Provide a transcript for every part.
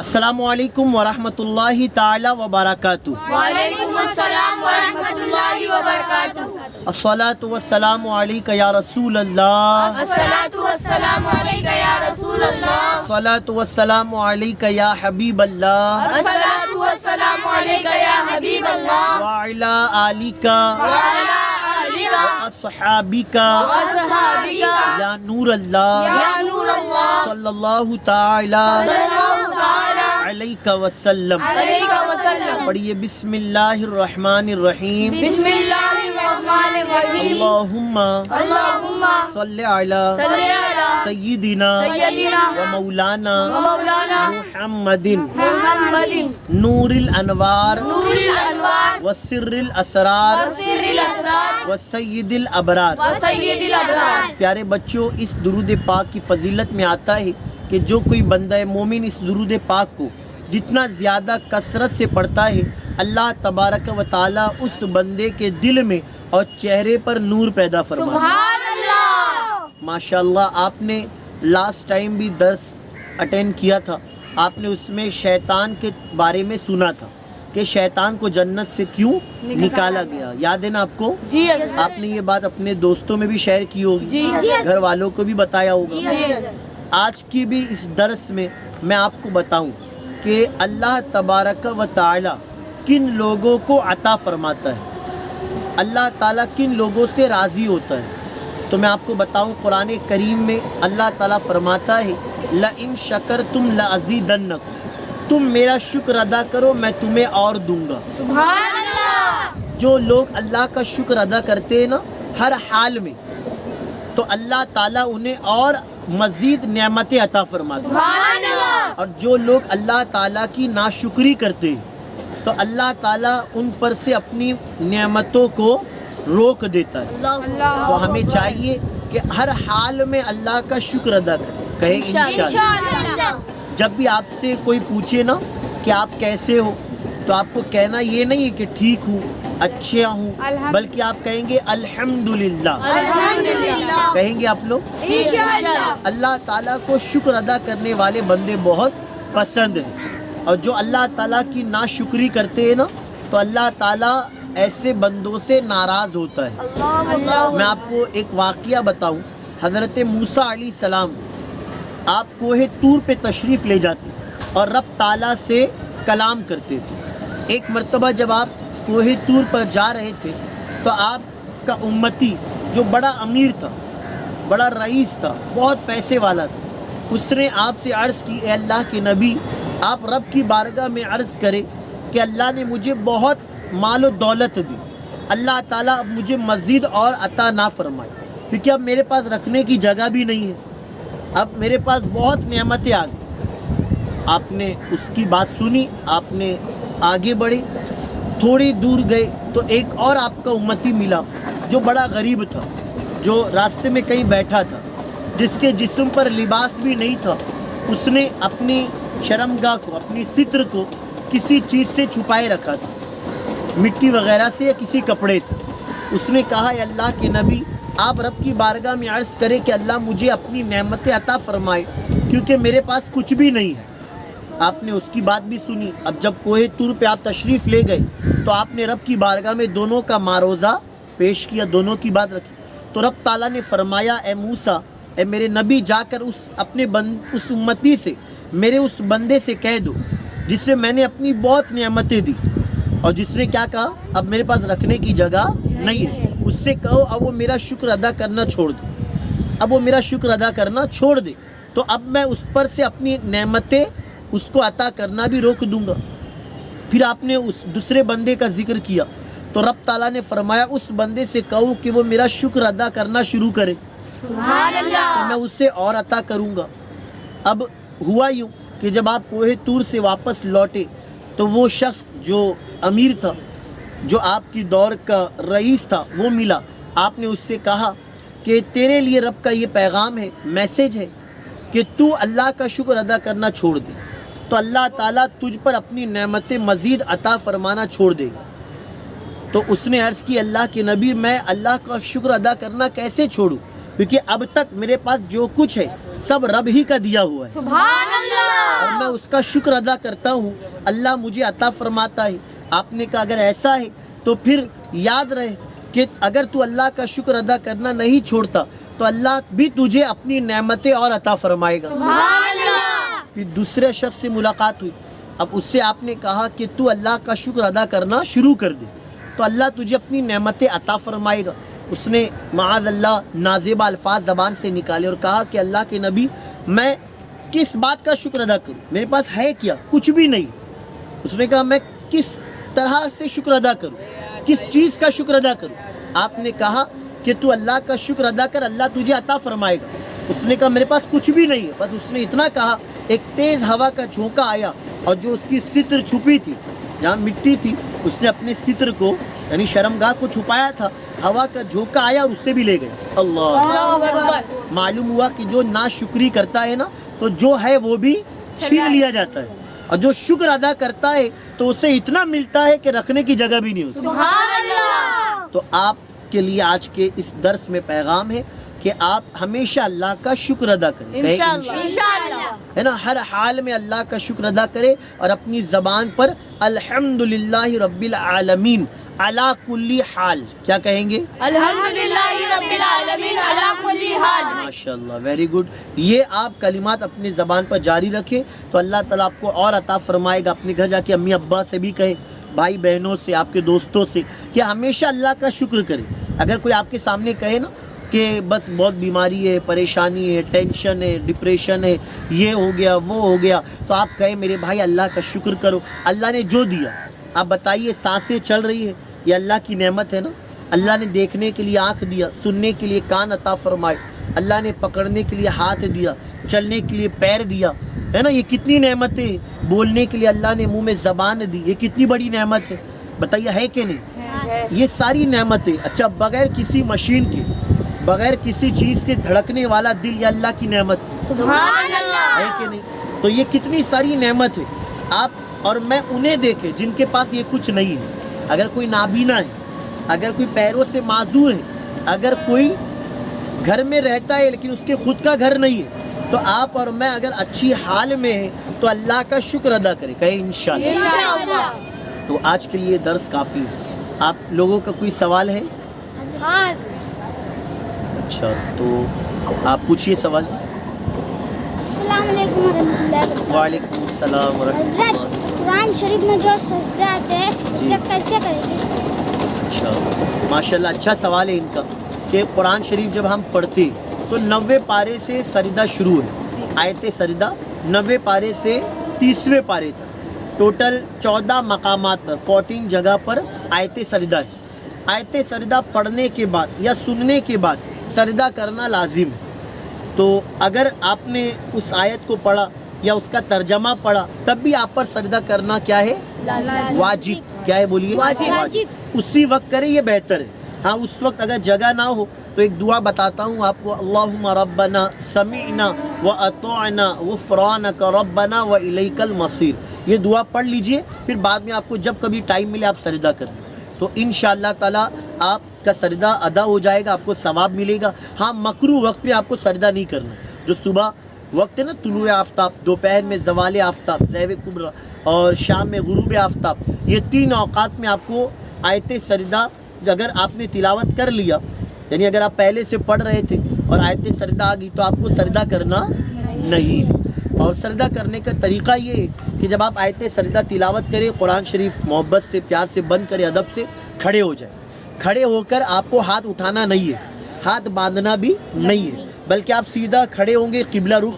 अस्सलामु अलैकुम वरहमतुल्लाहि ताला वबरकातुहू। वालेकुम अस्सलाम वरहमतुल्लाहि वबरकातुहू। अस्सलातु वस्सलामु अलैका या रसूल अल्लाह। अस्सलातु वस्सलामु अलैका या रसूल अल्लाह। अस्सलातु वस्सलामु अलैका या हबीब अल्लाह। अस्सलातु वस्सलामु अलैका या हबीब अल्लाह। व अला आलिका व अला आलिका व अस्हाबिका व अस्हाबिका या नूर अल्लाह या नूर अल्लाह सल्लल्लाहु ताला सल्लल्लाहु ताला अलैका वसल्लम। अलैका वसल्लम। पढ़िए बिस्मिल्लाहिर्रहमानिर्रहीम। बिस्मिल्लाहिर्रहमानिर्रहीम। अल्लाहुम्मा अल्लाहुम्मा सल्लि अला सल्लि अला सय्यिदिना सय्यदिना व मौलाना व मौलाना मुहम्मदिन मुहम्मदिन नूरिल अनवार नूरिल अनवार व सिर्रिल असरार व सिर्रिल असरार व सय्यिदिल अबरार। व सय्यदिल अबरार। प्यारे बच्चों, इस दुरूद पाक की फजीलत में आता है कि जो कोई बंदा मोमिन इस दुरूद पाक को जितना ज़्यादा कसरत से पढ़ता है, अल्लाह तबारक व ताला उस बंदे के दिल में और चेहरे पर नूर पैदा फरमाता है। सुभान अल्लाह। माशाल्लाह, आपने लास्ट टाइम भी दर्स अटेंड किया था। आपने उसमें शैतान के बारे में सुना था कि शैतान को जन्नत से क्यों निकाला गया। याद है ना आपको? जी आपने ये बात अपने दोस्तों में भी शेयर की होगी, घर वालों को भी बताया होगा। आज की भी इस दर्स में मैं आपको बताऊं कि अल्लाह तबारक व ताला किन लोगों को अता फरमाता है, अल्लाह ताला किन लोगों से राज़ी होता है। तो मैं आपको बताऊं, कुरान करीम में अल्लाह ताला फरमाता है लइन शकरतुम लअज़ीदन्नकुम, तुम मेरा शुक्र अदा करो मैं तुम्हें और दूंगा। सुभान अल्लाह। जो लोग अल्लाह का शुक्र अदा करते हैं ना हर हाल में, तो अल्लाह ताला उन्हें और मज़ीद नेमतें अता फरमाते हैं। सुभान अल्लाह। और जो लोग अल्लाह ताला की नाशुक्री करते हैं तो अल्लाह ताला उन पर से अपनी नेमतों को रोक देता है। तो हमें चाहिए कि हर हाल में अल्लाह का शुक्र अदा करें। कहे इंशाअल्लाह। जब भी आपसे कोई पूछे ना कि आप कैसे हो, तो आपको कहना ये नहीं है कि ठीक हूँ, अच्छा हूँ, बल्कि आप कहेंगे अल्हम्दुलिल्लाह। अल्हम्दुलिल्लाह कहेंगे आप लोग इंशाअल्लाह। अल्लाह ताला को शुक्र अदा करने वाले बंदे बहुत पसंद हैं। और जो अल्लाह ताला की नाशुक्री करते हैं ना, तो अल्लाह ताला ऐसे बंदों से नाराज़ होता है। मैं आपको एक वाक़या बताऊं। हज़रत मूसा अलैहिस्सलाम आप कोहे तूर पे तशरीफ़ ले जाते और रब ताला से कलाम करते थे। एक मर्तबा जब आप कोहे तूर पर जा रहे थे तो आपका उम्मती जो बड़ा अमीर था, बड़ा रईस था, बहुत पैसे वाला था, उसने आपसे अर्ज़ की, ए अल्लाह के नबी, आप रब की बारगाह में अर्ज़ करें कि अल्लाह ने मुझे बहुत माल और दौलत दी, अल्लाह ताला अब मुझे मज़ीद और अता ना फरमाए, क्योंकि अब मेरे पास रखने की जगह भी नहीं है, अब मेरे पास बहुत नेमतें आ गई। आपने उसकी बात सुनी, आपने आगे बढ़े, थोड़ी दूर गए तो एक और आपका उम्मती मिला जो बड़ा गरीब था, जो रास्ते में कहीं बैठा था, जिसके जिस्म पर लिबास भी नहीं था। उसने अपनी शर्मगाह को, अपनी सित्र को किसी चीज़ से छुपाए रखा था, मिट्टी वगैरह से या किसी कपड़े से। उसने कहा, अल्लाह के नबी, आप रब की बारगाह में अर्ज़ करें कि अल्लाह मुझे अपनी नेमतें अता फरमाए, क्योंकि मेरे पास कुछ भी नहीं है। आपने उसकी बात भी सुनी। अब जब कोहे तूर पे आप तशरीफ़ ले गए तो आपने रब की बारगाह में दोनों का मारोज़ा पेश किया, दोनों की बात रखी। तो रब ताला ने फरमाया, ए मूसा, ए मेरे नबी, जाकर उस उम्मती से, मेरे उस बंदे से कह दो जिससे मैंने अपनी बहुत नेमतें दी और जिसने क्या कहा, अब मेरे पास रखने की जगह नहीं है, उससे कहो अब वो मेरा शुक्र अदा करना छोड़ दे, अब वो मेरा शुक्र अदा करना छोड़ दे, तो अब मैं उस पर से अपनी नेमतें उसको अता करना भी रोक दूंगा। फिर आपने उस दूसरे बंदे का जिक्र किया तो रब ताला ने फरमाया, उस बंदे से कहो कि वो मेरा शुक्र अदा करना शुरू करे, सुभान अल्लाह, तो मैं उससे और अता करूंगा। अब हुआ यूँ कि जब आप कोहे तूर से वापस लौटे तो वो शख्स जो अमीर था, जो आपकी दौर का रईस था, वो मिला। आपने उससे कहा कि तेरे लिए रब का ये पैगाम है, मैसेज है कि तू अल्लाह का शुक्र अदा करना छोड़ दे, तो अल्लाह ताला तुझ पर अपनी नेमतें मज़ीद अता फरमाना छोड़ देगा। तो उसने अर्ज़ की, अल्लाह के नबी, मैं अल्लाह का शुक्र अदा करना कैसे छोड़ूं, क्योंकि अब तक मेरे पास जो कुछ है सब रब ही का दिया हुआ है सुभान अल्लाह। और मैं उसका शुक्र अदा करता हूँ, अल्लाह मुझे अता फरमाता है। आपने कहा अगर ऐसा है तो फिर याद रहे कि अगर तू अल्लाह का शुक्र अदा करना नहीं छोड़ता तो अल्लाह भी तुझे अपनी नेमतें और अता फरमाएगा। सुभान अल्लाह। फिर दूसरे शख्स से मुलाकात हुई, अब उससे आपने कहा कि तू अल्लाह का शुक्र अदा करना शुरू कर दे तो अल्लाह तुझे अपनी नेमतें अता फरमाएगा। उसने माअज़ अल्लाह नाज़िबा अल्फाज ज़बान से निकाले और कहा कि अल्लाह के नबी, मैं किस बात का शुक्र अदा करूं, मेरे पास है क्या, कुछ भी नहीं। उसने कहा मैं किस तरह से शुक्र अदा करूं, किस चीज़ का शुक्र अदा करूं? आपने कहा कि तू अल्लाह का शुक्र अदा कर, अल्लाह तुझे अता फरमाएगा। उसने कहा मेरे पास कुछ भी नहीं है। बस उसने इतना कहा, एक तेज़ हवा का झोंका आया और जो उसकी सित्र छुपी थी, जहाँ मिट्टी थी, उसने अपने सित्र को यानी शर्मगाह को छुपाया था, हवा का झोंका आया और उससे भी ले गया। अल्लाह। अल्लाहु अकबर। मालूम हुआ कि जो नाशुक्री करता है ना तो जो है वो भी छीन लिया जाता है, और जो शुक्र अदा करता है तो उसे इतना मिलता है कि रखने की जगह भी नहीं होती। सुभान अल्लाह। तो आपके लिए आज के इस दर्स में पैगाम है कि आप हमेशा अल्लाह का शुक्र अदा करें। कहें इंशाअल्लाह। इंशाअल्लाह। है ना, हर हाल में अल्लाह का शुक्र अदा करे और अपनी ज़बान पर अल्हम्दुलिल्लाहि रब्बिल आलमीन अला कुल्ली हाल क्या कहेंगे? अल्हम्दुलिल्लाहि रब्बिल आलमीन अला कुल्ली हाल। माशाअल्लाह, वेरी गुड। ये आप कलिमात अपनी ज़बान पर जारी रखें तो अल्लाह ताला आपको और अता फरमाएगा। अपने घर जाके अम्मी अब्बा से भी कहें, भाई बहनों से, आपके दोस्तों से कि हमेशा अल्लाह का शुक्र करें। अगर कोई आपके सामने कहे ना कि बस बहुत बीमारी है, परेशानी है, टेंशन है, डिप्रेशन है, ये हो गया वो हो गया, तो आप कहें मेरे भाई अल्लाह का शुक्र करो, अल्लाह ने जो दिया। आप बताइए, सांसें चल रही है, ये अल्लाह की नेमत है ना। अल्लाह ने देखने के लिए आँख दिया, सुनने के लिए कान अता फरमाए, अल्लाह ने पकड़ने के लिए हाथ दिया, चलने के लिए पैर दिया, है ना। ये कितनी नेमतें हैं। बोलने के लिए अल्लाह ने मुंह में ज़बान दी, ये कितनी बड़ी नेमत है, बताइए है कि नहीं? ये सारी नेमतें। अच्छा, बगैर किसी मशीन के, बगैर किसी चीज़ के धड़कने वाला दिल, ये अल्लाह की नेमत सुभान अल्लाह। है कि नहीं? तो ये कितनी सारी नेमत है। आप और मैं उन्हें देखे जिनके पास ये कुछ नहीं है। अगर कोई नाबीना है, अगर कोई पैरों से माजूर है, अगर कोई घर में रहता है लेकिन उसके खुद का घर नहीं है, तो आप और मैं अगर अच्छी हाल में है तो अल्लाह का शुक्र अदा करें। कहें इंशाअल्लाह। इंशाअल्लाह। तो आज के लिए दर्स काफ़ी है। आप लोगों का कोई सवाल है? अच्छा, तो आप पूछिए सवाल। अस्सलाम वालेकुम रहमतुल्लाहि व बरकातहू। वालेकुम अस्सलाम व हज़रत, रहमतुल्लाह। कुरान शरीफ में जो सजदे आते हैं उससे कैसे करेंगे? अच्छा, माशाल्लाह, अच्छा सवाल है इनका कि कुरान शरीफ जब हम पढ़ते तो 90 पारे से सजदा शुरू है। आयत सजदा 90 पारे से 30वें पारे तक, टोटल 14 मकामात पर, 14 जगह पर आयत सजदा है। आयत सजदा पढ़ने के बाद या सुनने के बाद सजदा करना लाजिम है। तो अगर आपने उस आयत को पढ़ा या उसका तर्जमा पढ़ा तब भी आप पर सजदा करना क्या है? वाजिब। क्या है बोलिए? वाजिब। उसी वक्त करें, ये बेहतर है। हाँ, उस वक्त अगर जगह ना हो तो एक दुआ बताता हूँ आपको। अल्लाहुम्मा रब्बना समीअना व अतअना गुफ़रानक रब्बना व इलैकल मसीर। ये दुआ पढ़ लीजिए, फिर बाद में आपको जब कभी टाइम मिले आप सजदा करें तो इंशाअल्लाह ताला आपका सजदा अदा हो जाएगा, आपको सवाब मिलेगा। हाँ, मकरू वक्त में आपको सजदा नहीं करना। जो सुबह वक्त है ना, तुलुए आफ्ताब, दोपहर में ज़वाल आफ्ताब, ज़ैव कुब्रा, और शाम में गुरूब आफ्ताब, ये 3 औकात में आपको आयत सजदा अगर आपने तिलावत कर लिया, यानी अगर आप पहले से पढ़ रहे थे और आयत सजदा आ गई तो आपको सजदा करना नहीं है। और सजदा करने का तरीक़ा ये है कि जब आप आयत सजदा तिलावत करें, कुरान शरीफ मोहब्बत से, प्यार से बंद करें, अदब से खड़े हो जाए। खड़े होकर आपको हाथ उठाना नहीं है, हाथ बांधना भी नहीं है, बल्कि आप सीधा खड़े होंगे, किबला रुख,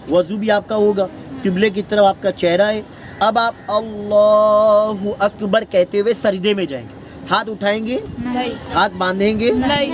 वज़ू भी आपका होगा, किबले की तरफ आपका चेहरा है। अब आप अल्लाहु अकबर कहते हुए सजदे में जाएंगे। हाथ उठाएंगे नहीं। हाथ बांधेंगे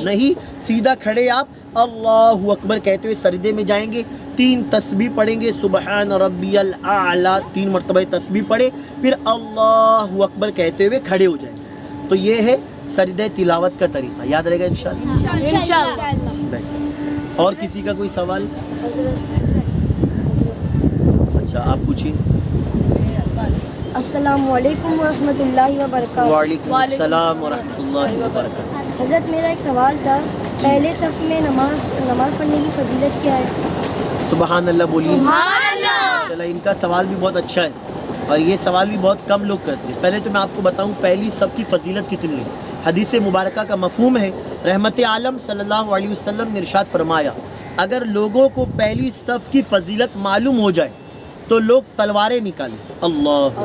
नहीं। सीधा खड़े आप अल्लाहु अकबर कहते हुए सजदे में जाएंगे। 3 तस्बीह पढ़ेंगे, सुबहान रब्बियल आला, 3 मरतबा तस्बीह पढ़े, फिर अल्लाहु अकबर कहते हुए खड़े हो जाएंगे। तो ये है सजदे तिलावत का तरीका, याद रहेगा इंशाअल्लाह। इंशाअल्लाह। और किसी का कोई सवाल? अच्छा, आप पूछिए। अस्सलामु अलैकुम व रहमतुल्लाहि व बरकातहू। वालेकुम अस्सलाम व रहमतुल्लाहि व बरकातहू। हज़रत, मेरा एक सवाल था, पहले सफ़ में नमाज पढ़ने की फजीलत क्या है? سبحان اللہ بولیے. سبحان اللہ. ماشاءاللہ ان کا سوال بھی بہت اچھا ہے اور یہ سوال بھی بہت کم لوگ کرتے ہیں. پہلے تو میں آپ کو بتاؤں پہلی صف کی فضیلت کتنی ہے. حدیث مبارکہ کا مفہوم ہے رحمت عالم صلی اللہ علیہ وسلم نے ارشاد فرمایا اگر لوگوں کو پہلی صف کی فضیلت معلوم ہو جائے تو لوگ تلواریں نکالیں. اللہ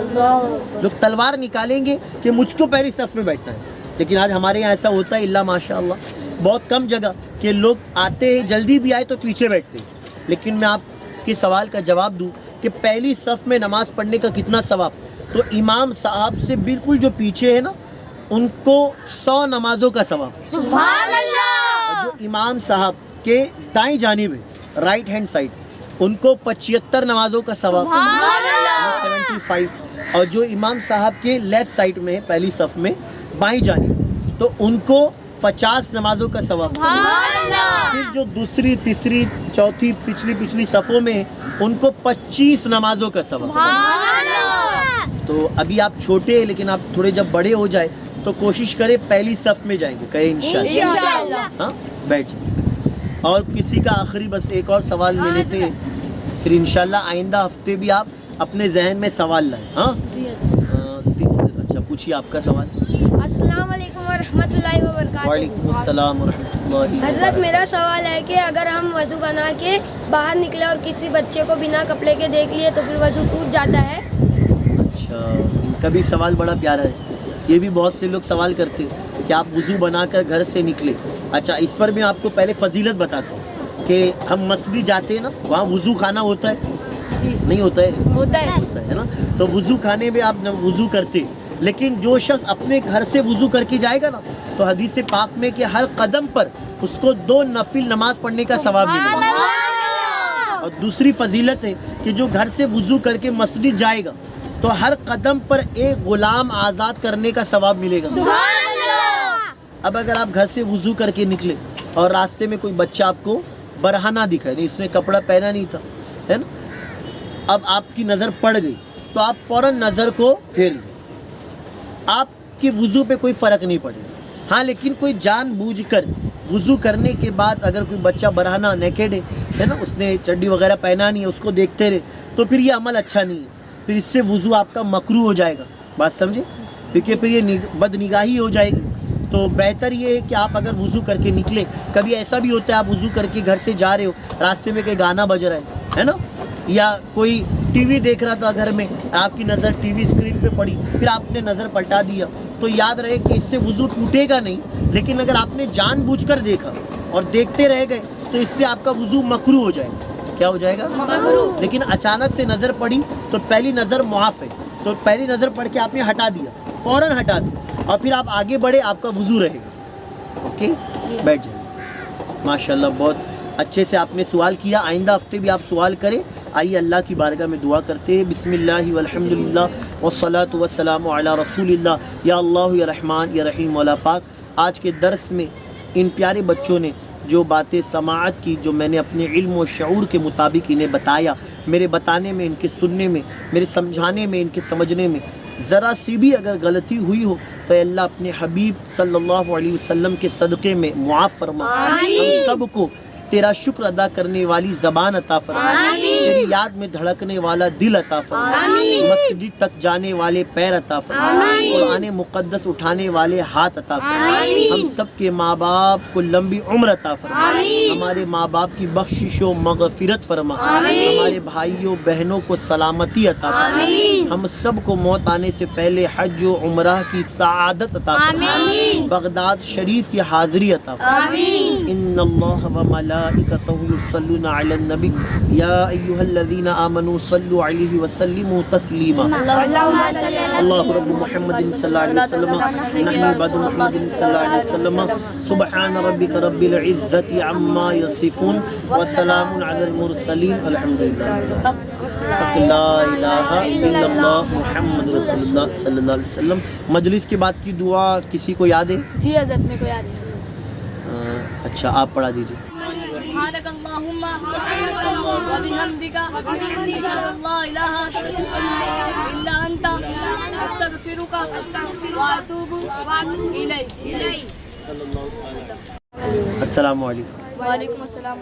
لوگ تلوار نکالیں گے کہ مجھ کو پہلی صف میں بیٹھنا ہے. لیکن آج ہمارے یہاں ایسا ہوتا ہے اللہ ماشاء اللہ بہت کم جگہ کہ لوگ آتے ہیں جلدی بھی آئے تو پیچھے بیٹھتے ہیں. لیکن میں آپ کے سوال کا جواب دوں کہ پہلی صف میں نماز پڑھنے کا کتنا ثواب. تو امام صاحب سے بالکل جو پیچھے ہے نا ان کو 100 نمازوں کا ثواب. سبحان اللہ. اور جو امام صاحب کے دائیں جانب ہے رائٹ ہینڈ سائڈ ان کو 75 نمازوں کا ثواب. سبحان اللہ. 75. اور جو امام صاحب کے لیفٹ سائڈ میں ہے پہلی صف میں بائیں جانب تو ان کو 50 نمازوں کا ثواب. سبحان اللہ. پھر جو دوسری تیسری چوتھی پچھلی صفوں میں ان کو 25 نمازوں کا ثواب. سبحان اللہ. تو ابھی آپ چھوٹے ہیں لیکن آپ تھوڑے جب بڑے ہو جائے تو کوشش کریں پہلی صف میں جائیں گے کہیں انشاءاللہ. انشاءاللہ. ہاں بیٹھ جائیں. اور کسی کا آخری بس ایک اور سوال لے لیتے ہیں پھر انشاءاللہ آئندہ ہفتے بھی آپ اپنے ذہن میں سوال لائیں. ہاں اچھا پوچھیے آپ کا سوال. السلام علیکم ورحمۃ اللہ وبرکاتہ. وعلیکم السلام ورحمۃ اللہ. حضرت میرا سوال ہے کہ اگر ہم وضو بنا کے باہر نکلے اور کسی بچے کو بنا کپڑے کے دیکھ لیے تو پھر وضو ٹوٹ جاتا ہے؟ اچھا ان کا بھی سوال بڑا پیارا ہے. یہ بھی بہت سے لوگ سوال کرتے ہیں کہ آپ وضو بنا کر گھر سے نکلے. اچھا اس پر میں آپ کو پہلے فضیلت بتاتا ہوں کہ ہم مسجد جاتے ہیں نا وہاں وضو خانہ ہوتا ہے نہیں ہوتا ہے ہوتا ہے. ہوتا ہے نا. تو وضو خانے میں آپ وضو کرتے لیکن جو شخص اپنے گھر سے وضو کر کے جائے گا نا تو حدیث پاک میں کہ ہر قدم پر اس کو 2 نفل نماز پڑھنے کا ثواب ملے گا. اور دوسری فضیلت ہے کہ جو گھر سے وضو کر کے مسجد جائے گا تو ہر قدم پر ایک غلام آزاد کرنے کا ثواب ملے گا. سبحان اللہ. اب اگر آپ گھر سے وضو کر کے نکلے اور راستے میں کوئی بچہ آپ کو برہنہ دکھائے نہیں اس نے کپڑا پہنا نہیں تھا ہے نا اب آپ کی نظر پڑ گئی تو آپ فوراً نظر کو پھیر لیں. آپ کی وضو پہ کوئی فرق نہیں پڑے گا. ہاں لیکن کوئی جان بوجھ کر وضو کرنے کے بعد اگر کوئی بچہ برہنہ نیکیڈ ہے نا اس نے چڈی وغیرہ پہنا نہیں ہے اس کو دیکھتے رہے تو پھر یہ عمل اچھا نہیں ہے. پھر اس سے وضو آپ کا مکروہ ہو جائے گا. بات سمجھے کیونکہ پھر یہ بد نگاہی ہو جائے گی. تو بہتر یہ ہے کہ آپ اگر وضو کر کے نکلے کبھی ایسا بھی ہوتا ہے آپ وضو کر کے گھر سے جا رہے ہو راستے میں کوئی گانا بج رہا ہے نا یا کوئی ٹی وی دیکھ رہا تھا گھر میں آپ کی نظر ٹی وی اسکرین پہ پڑی پھر آپ نے نظر پلٹا دیا تو یاد رہے کہ اس سے وضو ٹوٹے گا نہیں لیکن اگر آپ نے جان بوجھ کر دیکھا اور دیکھتے رہ گئے تو اس سے آپ کا وضو مکروہ ہو جائے گا. کیا ہو جائے گا؟ مکروہ. لیکن اچانک سے نظر پڑی تو پہلی نظر معاف ہے تو پہلی نظر پڑھ کے آپ نے ہٹا دیا فوراً ہٹا دیا اور پھر آپ آگے بڑھے آپ کا وضو رہے گا. اوکے بیٹھ جائیں. ماشاءاللہ بہت اچھے سے آپ نے سوال کیا. آئندہ ہفتے بھی آپ سوال کریں. آئیے اللہ کی بارگاہ میں دعا کرتے ہیں. بسم اللہ والحمد للہ والصلاۃ والسلام علی رسول اللہ. یا اللہ یا رحمان یا رحیم مولا پاک آج کے درس میں ان پیارے بچوں نے جو باتیں سماعت کی جو میں نے اپنے علم و شعور کے مطابق انہیں بتایا میرے بتانے میں ان کے سننے میں میرے سمجھانے میں ان کے سمجھنے میں ذرا سی بھی اگر غلطی ہوئی ہو تو اے اللہ اپنے حبیب صلی اللہ علیہ وسلم کے صدقے میں معاف فرما. ہم سب کو تیرا شکر ادا کرنے والی زبان عطا فرما. تیری یاد میں دھڑکنے والا دل عطا فرما. مسجد تک جانے والے پیر عطا فرما. قرآن مقدس اٹھانے والے ہاتھ عطا فرما. ہم سب کے ماں باپ کو لمبی عمر عطا فرما. ہمارے ماں باپ کی بخشش و مغفرت فرما. ہمارے بھائیوں بہنوں کو سلامتی عطا فرما. ہم سب کو موت آنے سے پہلے حج و عمرہ کی سعادت عطا فرما. بغداد شریف کی حاضری عطا فرما. ان اللہ و ملائکتہ یصلون علی النبی یا ایھا الذین آمنوا صلوا علیہ وسلموا تسلیما. اللہ رب محمد صلی اللہ علیہ وسلم نحن عباد محمد صلی اللہ علیہ وسلم. سبحان ربک رب العزت عما یصفون وسلام علی المرسلین الحمدللہ. لا الہ الا اللہ محمد رسول اللہ صلی اللہ علیہ وسلم. مجلس کے بعد کی دعا کسی کو یاد ہے؟ جی حضرت میرے کو یاد ہے. اچھا آپ پڑھا دیجیے. سبحانك اللهم وبحمدك اشهد ان لا اله الا انت استغفرك واتوب اليك. السلام علیکم. وعلیکم السلام.